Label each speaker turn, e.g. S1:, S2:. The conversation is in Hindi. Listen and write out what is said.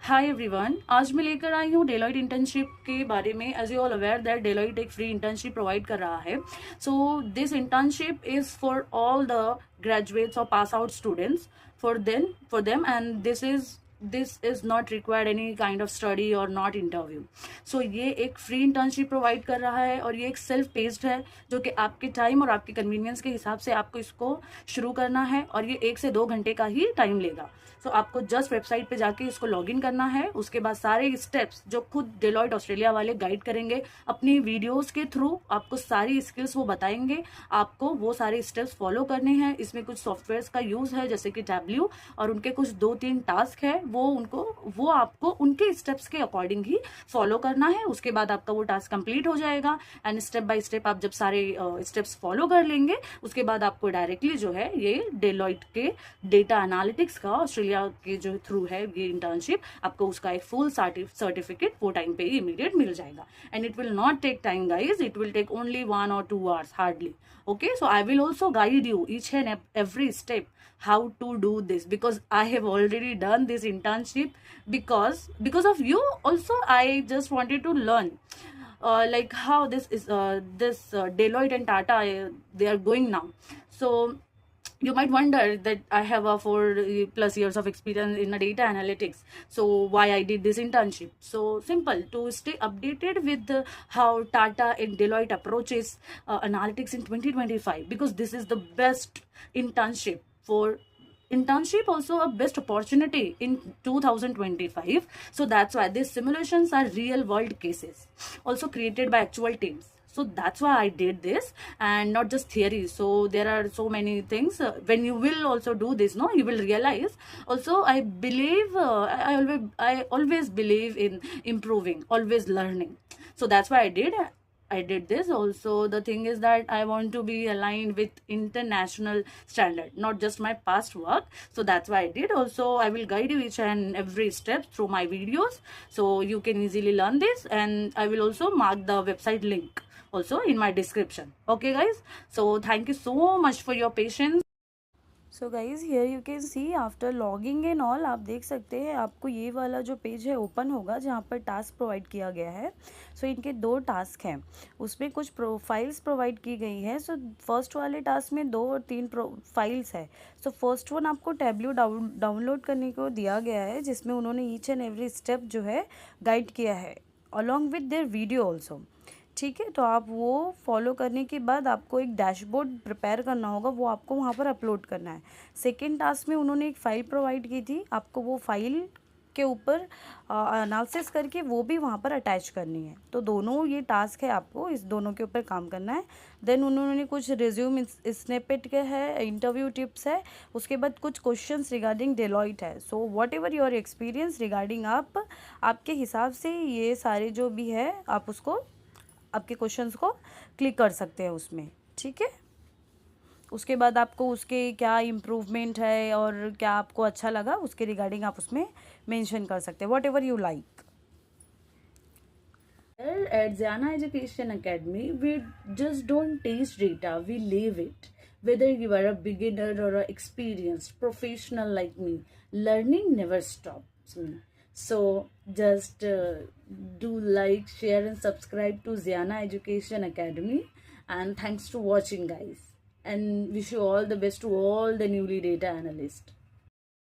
S1: हाय एवरीवन, आज मैं लेकर आई हूँ डेलॉइट इंटर्नशिप के बारे में। As you all aware that Deloitte एक फ्री इंटर्नशिप प्रोवाइड कर रहा है। So this internship is for all the graduates और pass out students for them, and this is not required any kind of study or not interview. So ये एक फ्री इंटर्नशिप प्रोवाइड कर रहा है और ये एक सेल्फ पेस्ड है, जो कि आपके टाइम और आपके कन्वीनियंस के हिसाब से आपको इसको शुरू करना है और ये 1 से 2 घंटे का ही टाइम लेगा। सो आपको जस्ट वेबसाइट पे जाके इसको लॉग इन करना है। उसके बाद सारे स्टेप्स जो खुद डेलॉइट ऑस्ट्रेलिया वाले गाइड करेंगे अपनी वीडियोस के थ्रू, आपको सारी स्किल्स वो बताएंगे, आपको वो सारे स्टेप्स फॉलो करने हैं। इसमें कुछ सॉफ्टवेयर्स का यूज है जैसे कि टैब्ल्यू, और उनके कुछ 2-3 टास्क है, वो आपको उनके स्टेप्स के अकॉर्डिंग ही फॉलो करना है। उसके बाद आपका वो टास्क कंप्लीट हो जाएगा एंड स्टेप बाय स्टेप आप जब सारे स्टेप्स फॉलो कर लेंगे उसके बाद आपको डायरेक्टली जो है ये डेलॉइट के डेटा एनालिटिक्स का ऑस्ट्रेलिया के जो थ्रू है ये इंटर्नशिप, आपको उसका एक फुल सर्टिफिकेट वो टाइम पे ही इमीडिएट मिल जाएगा। And it will not take time guys, it will take only 1 or 2 hours hardly. Okay, so I will also guide you each and every step how to do this, because I have already done this internship. Because of you also I just wanted to learn like how this Deloitte and Tata they are going now. So you might wonder that I have a 4+ years of experience in data analytics, so why I did this internship. So simple, to stay updated with how Tata and Deloitte approaches analytics in 2025, because this is the best internship, also a best opportunity in 2025. So that's why these simulations are real world cases also created by actual teams. So that's why I did this, and not just theory. So there are so many things when you will also do this, no, you will realize. Also I believe I always believe in improving, always learning. So that's why I did this. Also the thing is that I want to be aligned with international standard, not just my past work. So that's why I did. Also I will guide you each and every step through my videos, so you can easily learn this, and I will also mark the website link also in my description. Okay guys, so thank you so much for your patience.
S2: So guys here you can see after logging in all, आप देख सकते हैं आपको ये वाला जो पेज है ओपन होगा जहाँ पर टास्क प्रोवाइड किया गया है। सो इनके 2 टास्क हैं, उसमें कुछ प्रोफाइल्स प्रोवाइड की गई है। सो फर्स्ट वाले टास्क में 2 और 3 प्रोफाइल्स है। सो फर्स्ट वन आपको टैब्ल्यू डाउनलोड करने को दिया गया है, जिसमें उन्होंने ईच एंड एवरी स्टेप जो है गाइड किया है along with their video also. ठीक है, तो आप वो फॉलो करने के बाद आपको एक डैशबोर्ड प्रिपेयर करना होगा, वो आपको वहाँ पर अपलोड करना है। सेकंड टास्क में उन्होंने एक फ़ाइल प्रोवाइड की थी, आपको वो फाइल के ऊपर एनालिसिस करके वो भी वहाँ पर अटैच करनी है। तो दोनों ये टास्क है, आपको इस दोनों के ऊपर काम करना है। देन उन्होंने कुछ रिज्यूम स्निपेट के है, इंटरव्यू टिप्स है, उसके बाद कुछ क्वेश्चंस रिगार्डिंग डेलॉइट है। So what ever your experience regarding आपके हिसाब से ये सारे जो भी है आप उसको आपके क्वेश्चंस को क्लिक कर सकते हैं उसमें। ठीक है, उसके बाद आपको उसके क्या इम्प्रूवमेंट है और क्या आपको अच्छा लगा उसके रिगार्डिंग आप उसमें मेंशन कर सकते हैं, what ever you like.
S1: At Ziana Education Academy, we just don't teach data, we live it. Whether you are a beginner or an experienced professional like me, learning never stops me. So just do like, share and subscribe to Ziana Education Academy. And thanks for watching guys. And wish you all the best to all the newly data analysts.